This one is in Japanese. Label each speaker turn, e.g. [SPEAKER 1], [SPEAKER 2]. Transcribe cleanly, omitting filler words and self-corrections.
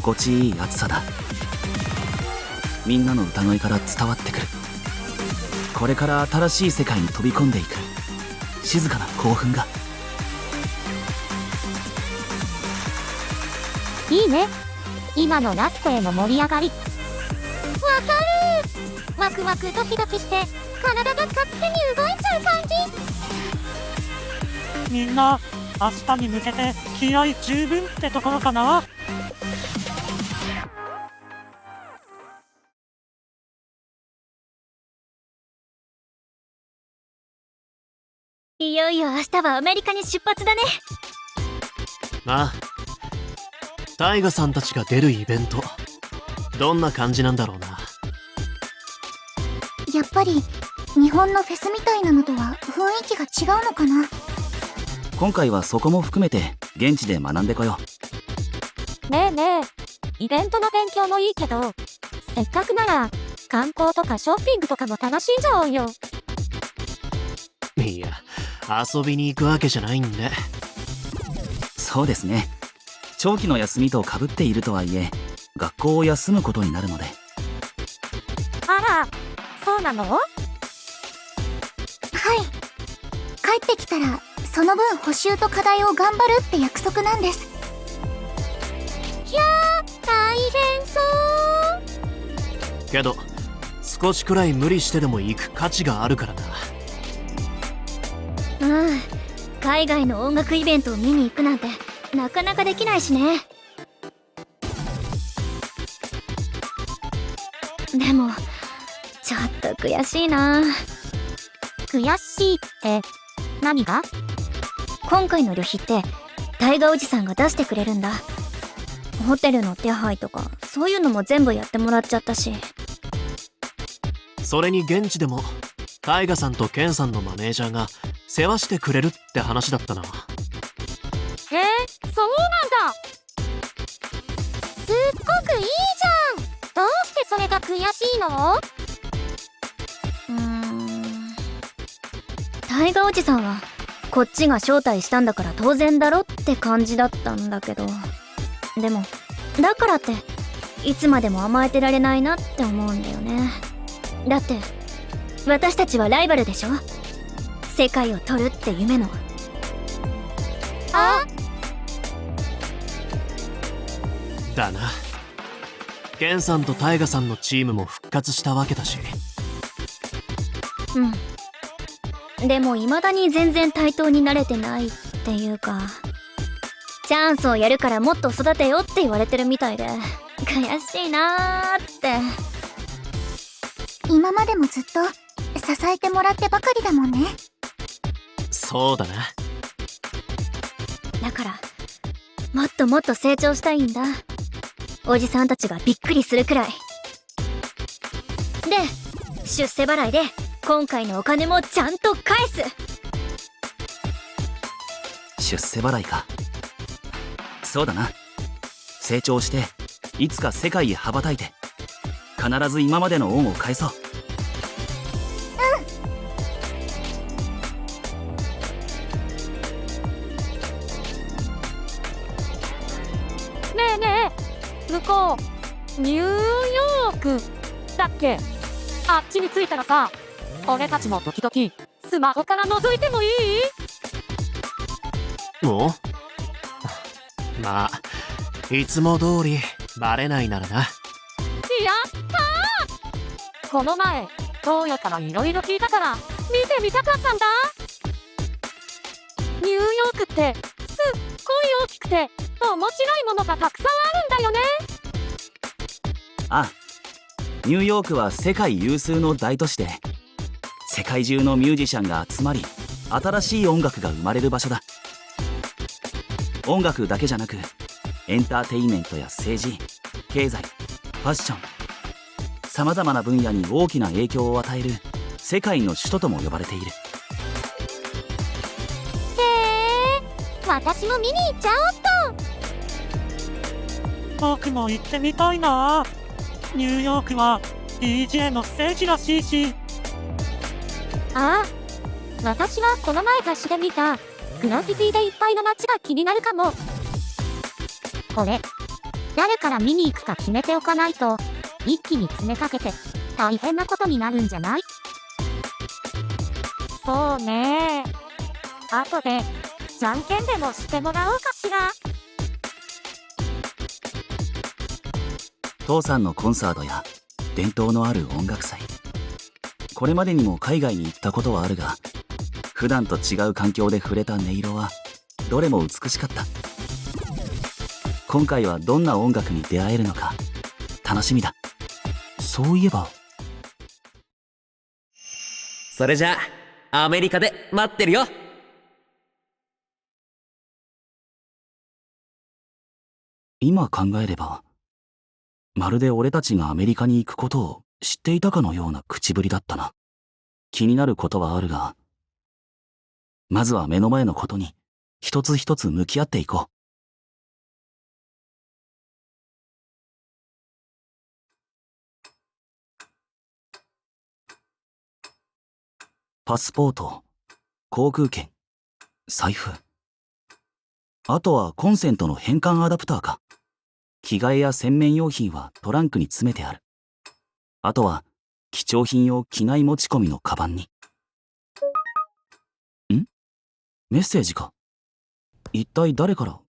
[SPEAKER 1] 心地いい暑さだ。みんなの歌声から伝わってくる。これから新しい世界に飛び込んでいく静かな興奮が。
[SPEAKER 2] いいね、今のラストへの盛り上がり。わかる。ワクワクドキドキして体が勝手に動いちゃう感じ。
[SPEAKER 3] みんな明日に向けて気合十分ってところかな。
[SPEAKER 2] いよいよ明日はアメリカに出発だね。
[SPEAKER 4] ああ、タイガさんたちが出るイベント、どんな感じなんだろうな。
[SPEAKER 5] やっぱり日本のフェスみたいなのとは雰囲気が違うのかな。
[SPEAKER 1] 今回はそこも含めて現地で学んでこよ
[SPEAKER 2] ねえねえ、イベントの勉強もいいけど、せっかくなら観光とかショッピングとかも楽しんじゃおうよ。
[SPEAKER 4] いや、遊びに行くわけじゃないんで。
[SPEAKER 1] う。そうですね、長期の休みとかぶっているとはいえ学校を休むことになるので。
[SPEAKER 2] あら、そうなの？
[SPEAKER 5] はい、帰ってきたらその分補習と課題を頑張るって約束なんです。
[SPEAKER 2] いやー、大変そう。
[SPEAKER 4] けど少しくらい無理してでも行く価値があるからな。
[SPEAKER 2] うん、海外の音楽イベントを見に行くなんてなかなかできないしね。でもちょっと悔しいな。悔しいって何が？今回の旅費ってタイガおじさんが出してくれるんだ。ホテルの手配とかそういうのも全部やってもらっちゃったし。
[SPEAKER 4] それに現地でもタイガさんとケンさんのマネージャーが世話してくれるって話だったな。
[SPEAKER 2] へえ、そうなんだ。すっごくいいじゃん。どうしてそれが悔しいの？タイガおじさんはこっちが招待したんだから当然だろって感じだったんだけど、でもだからっていつまでも甘えてられないなって思うんだよね。だって私たちはライバルでしょ、世界を取るって夢の。あ、
[SPEAKER 4] だな。ケンさんとタイガさんのチームも復活したわけだし。
[SPEAKER 2] でも未だに全然対等になれてないっていうか、チャンスをやるからもっと育てよって言われてるみたいで悔しいなーって。
[SPEAKER 5] 今までもずっと支えてもらってばかりだもんね。
[SPEAKER 4] そうだな。
[SPEAKER 2] だからもっともっと成長したいんだ、おじさんたちがびっくりするくらいで、出世払いで今回のお金もちゃんと返す。
[SPEAKER 1] 出世払いか。そうだな、成長していつか世界へ羽ばたいて必ず今までの恩を返そう。
[SPEAKER 2] ねえねえ、向こうニューヨークだっけ？あっちに着いたらさ、俺たちも時々スマホから覗いてもいい？
[SPEAKER 4] お？まあいつも通りバレないならな。
[SPEAKER 2] やったー！この前トーヤからいろいろ聞いたから見てみたかったんだ。ニューヨークってすっごい大きくて面白いものがたくさんあるんだよね。
[SPEAKER 1] ああ、ニューヨークは世界有数の大都市で世界中のミュージシャンが集まり新しい音楽が生まれる場所だ。音楽だけじゃなくエンターテインメントや政治、経済、ファッション、さまざまな分野に大きな影響を与える世界の首都とも呼ばれている。
[SPEAKER 2] へえ、私も見に行っちゃおっと。
[SPEAKER 3] 僕も行ってみたいな。ニューヨークは DJ の聖地らしいし。
[SPEAKER 2] ああ、私はこの前雑誌で見たグラフィティでいっぱいの街が気になるかも。これ
[SPEAKER 6] 誰から見に行くか決めておかないと、一気に詰めかけて大変なことになるんじゃない？
[SPEAKER 3] そうね。後で、じゃんけんでもしてもらおうかしら。
[SPEAKER 1] 父さんのコンサートや伝統のある音楽祭、これまでにも海外に行ったことはあるが、普段と違う環境で触れた音色はどれも美しかった。今回はどんな音楽に出会えるのか楽しみだ。そういえば、
[SPEAKER 7] それじゃあアメリカで待ってるよ。
[SPEAKER 1] 今考えれば、まるで俺たちがアメリカに行くことを知っていたかのような口ぶりだったな。気になることはあるが、まずは目の前のことに一つ一つ向き合っていこう。パスポート、航空券、財布。あとはコンセントの変換アダプターか。着替えや洗面用品はトランクに詰めてある。あとは貴重品を機内持ち込みのカバンに。メッセージか。一体誰から